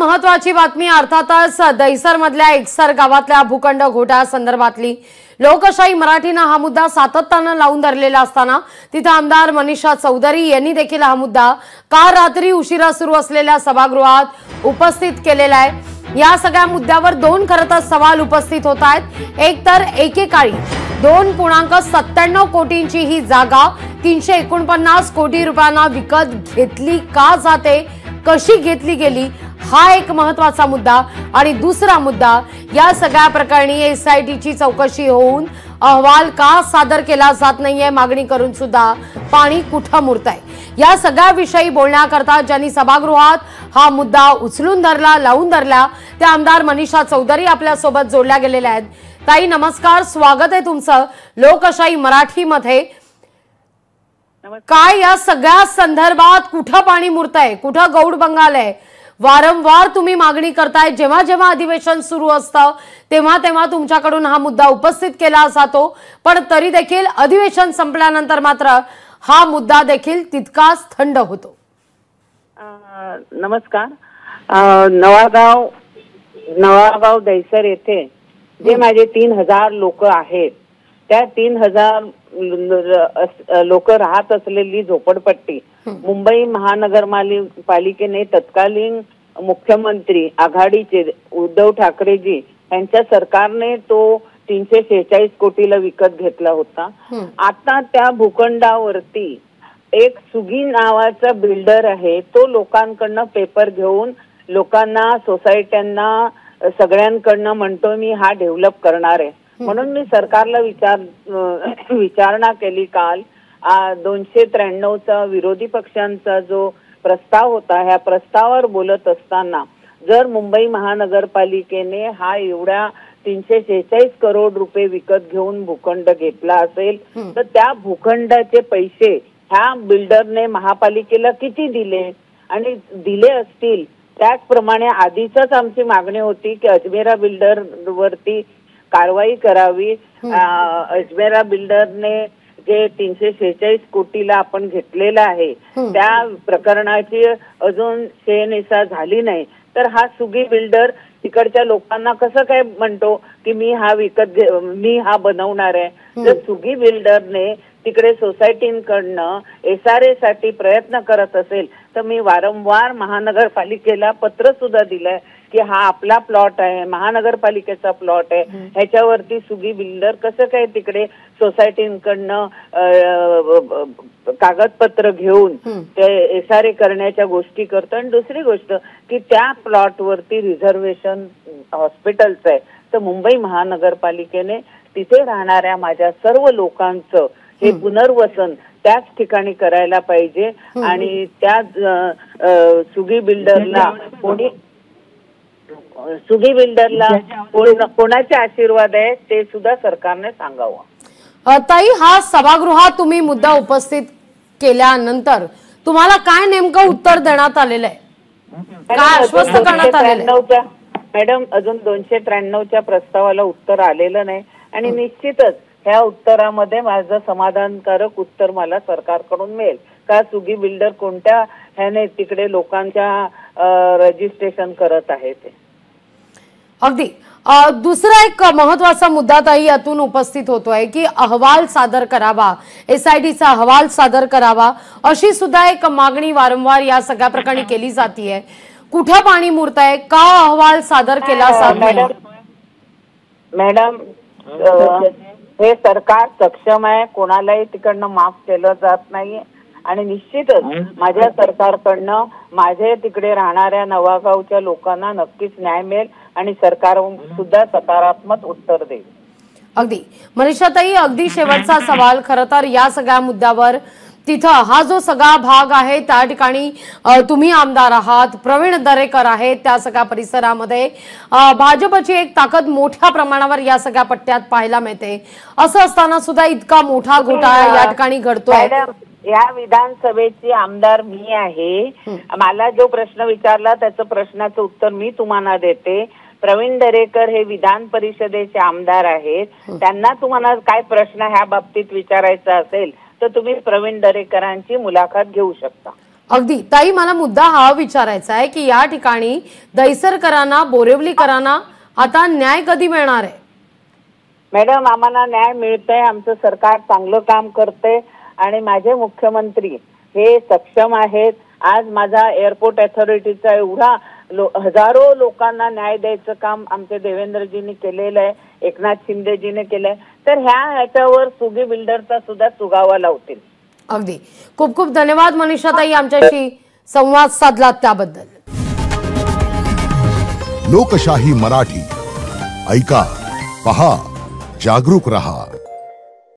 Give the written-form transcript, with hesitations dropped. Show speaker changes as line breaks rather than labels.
महत्वाची बातमी अर्थातच दहिसर मधल्या एकसर गावातल्या भूखंड घोटाळ्या संदर्भातली लोकशाही मराठीने हा मुद्दा सातत्याने लावून धरलेला असताना तिथे आमदार मनीषा चौधरी यांनी देखील हा मुद्दा काल रात्री उशिरा सुरू असलेल्या सभागृहात उपस्थित केलेला आहे। या सगळ्या मुद्द्यावर दोन खरं तर सवाल उपस्थित होत आहेत। एक तर एकेकाळी 2.97 कोटींची ही जागा 349 कोटी रुपयांना विकत घेतली का जाते, कशी घेतली गेली, हा एक महत्वाचा मुद्दा। आणि दुसरा मुद्दा, या सगळ्या प्रकरणी एसआयटीची चौकशी होऊन अहवाल का सादर केला जात नाहीये मागणी करून सुद्धा पाणी कुठं मुरतंय। या सगळ्या विषयी बोलण्याकरता ज्यांनी सभागृहात हा मुद्दा उचलून धरला, लावून धरला, त्या आमदार मनीषा चौधरी आपल्या सोबत जोडल्या गेलेल्या आहेत। ताई नमस्कार, स्वागत आहे तुमचं लोकशाही मराठीमध्ये। काय या सगळ्या संदर्भात कुठं पाणी मुरतंय, कुठं गौड बंगाल आहे? वारंवार तुम्ही मागणी करताय, जेव्हा जेव्हा अधिवेशन सुरू असतं तेव्हा तेव्हा तुमच्याकडून हा मुद्दा उपस्थित केला जातो, पण तरी देखील अधिवेशन संपल्यानंतर मात्र हा मुद्दा देखील तितकाच थंड होतो।
नमस्कार। नवागाव दहिसर येथे जे माझे 3000 लोक आहेत, त्या 3000 लोक राहत असलेली झोपडपट्टी मुंबई महानगरपालिकेने तत्कालीन मुख्यमंत्री आघाडीचे उद्धव ठाकरेजी यांच्या सरकारने तो 346 कोटीला विकत घेतला होता। आता त्या भूखंडावरती एक सुगी नावाचा बिल्डर आहे, तो लोकांकडनं पेपर घेऊन लोकांना, सोसायट्यांना, सगळ्यांकडनं म्हणतो मी हा डेव्हलप करणार आहे। म्हणून मी सरकारला विचारणा केली काल। 293चा विरोधी पक्षांचा जो प्रस्ताव होता, ह्या प्रस्तावावर बोलत असताना जर मुंबई महानगरपालिकेने हा एवढ्या 346 करोड रुपये विकत घेऊन भूखंड घेतला असेल तर त्या भूखंडाचे पैसे ह्या बिल्डरने महापालिकेला किती दिले आणि दिले असतील, त्याचप्रमाणे आधीच आमची मागणी होती की अजमेरा बिल्डर वरती कारवाई करावी। अजमेरा बिल्डरने जे 346 कोटीला आपण घेतलेलं आहे त्या प्रकरणाची अजून शहानिशा झाली नाही, तर हा सुगी बिल्डर तिकडच्या लोकांना कसं काय म्हणतो की मी हा बनवणार आहे। जर सुगी बिल्डरने तिकडे सोसायटींकडनं SRA साठी प्रयत्न करत असेल तर मी वारंवार महानगरपालिकेला पत्र सुद्धा दिलंय की हा आपला प्लॉट आहे, महानगरपालिकेचा प्लॉट आहे, ह्याच्यावरती सुगी बिल्डर कसं काय तिकडे सोसायटींकडनं कागदपत्र घेऊन ते SRA करण्याच्या गोष्टी करतो। आणि दुसरी गोष्ट की त्या प्लॉट वरती रिझर्वेशन हॉस्पिटलचं आहे, तर मुंबई महानगरपालिकेने तिथे राहणाऱ्या माझ्या सर्व लोकांचं हे पुनर्वसन त्याच ठिकाणी करायला पाहिजे। आणि त्या सुगी बिल्डरला कोणाचे आशीर्वाद आहे ते सुद्धा सरकारने सांगावं।
ताई, हा सभागृहात तुम्ही मुद्दा उपस्थित केल्यानंतर तुम्हाला काय नेमकं उत्तर देण्यात आलेलं आहे, काय आश्वस्त करण्यात आलेलं आहे?
मॅडम, अजून 293च्या प्रस्तावाला उत्तर आलेलं नाही आणि निश्चितच ह्या उत्तरामध्ये माझं समाधानकारक उत्तर मला सरकारकडून मिळेल का सुगी बिल्डर कोणत्या ह्याने तिकडे लोकांच्या रजिस्ट्रेशन करत आहे ते।
अगदी दुसरा एक महत्वाचा मुद्दा ताई यातून उपस्थित होतोय की अहवाल सादर करावा, SITचा अहवाल सादर करावा, अशी सुद्धा एक मागणी वारंवार या सगळ्या प्रकरणी केली जातीये। कुठं पाणी मुरतंय, का अहवाल सादर केला जात नाही?
मॅडम, हे सरकार सक्षम आहे, कोणालाही तिकडनं माफ केलं जात नाहीये आणि निश्चितच माझ्या सरकारकडनं माझे तिकडे राहणाऱ्या नवागावच्या लोकांना नक्कीच न्याय मिळेल आणि सरकार सुद्धा सकारात्मक उत्तर देईल।
अगदी मनीषाताई, अगदी शेवटचा सवाल, खरं तर या सगळ्या मुद्द्यावर तिथं हा जो सगळा भाग आहे त्या ठिकाणी तुम्ही आमदार आहात, प्रवीण दरेकर आहेत, त्या सगळ्या परिसरामध्ये भाजपची एक ताकद मोठ्या प्रमाणावर या सगळ्या पट्ट्यात पाहायला मिळते। असं असताना सुद्धा इतका मोठा घोटाळा या ठिकाणी घडतोय।
या विधानसभेची आमदार मी आहे, मला जो प्रश्न विचारला त्याचं प्रश्नाचं उत्तर मी तुम्हाला देते। प्रवीण दरेकर हे विधान परिषदेचे आमदार आहेत, त्यांना तुम्हाला काय प्रश्न ह्या बाबतीत विचारायचा असेल तर तुम्ही प्रवीण दरेकरांची मुलाखत घेऊ शकता।
अगदी ताई, मला मुद्दा हा विचारायचा आहे की या ठिकाणी दहिसरकरांना, बोरिवलीकरांना आता न्याय कधी मिळणार आहे?
मॅडम, आम्हाला न्याय मिळतंय. आमचं सरकार चांगलं काम करतंय आणि माझे मुख्यमंत्री हे सक्षम आहेत. आज माझा एअरपोर्ट अथॉरिटीचा एवढा हजारो लोकांना न्याय द्यायचं काम आमचे देवेंद्रजींनी केलेलं आहे, एकनाथ शिंदेजीने केलंय. तर ह्याच्यावर सुगी बिल्डरचा सुद्धा सुगावा लावतील.
अगदी खूप खूप धन्यवाद मनीषाताई, आमच्याशी संवाद साधलात त्याबद्दल.
लोकशाही मराठी ऐका, पहा, जागरूक रहा.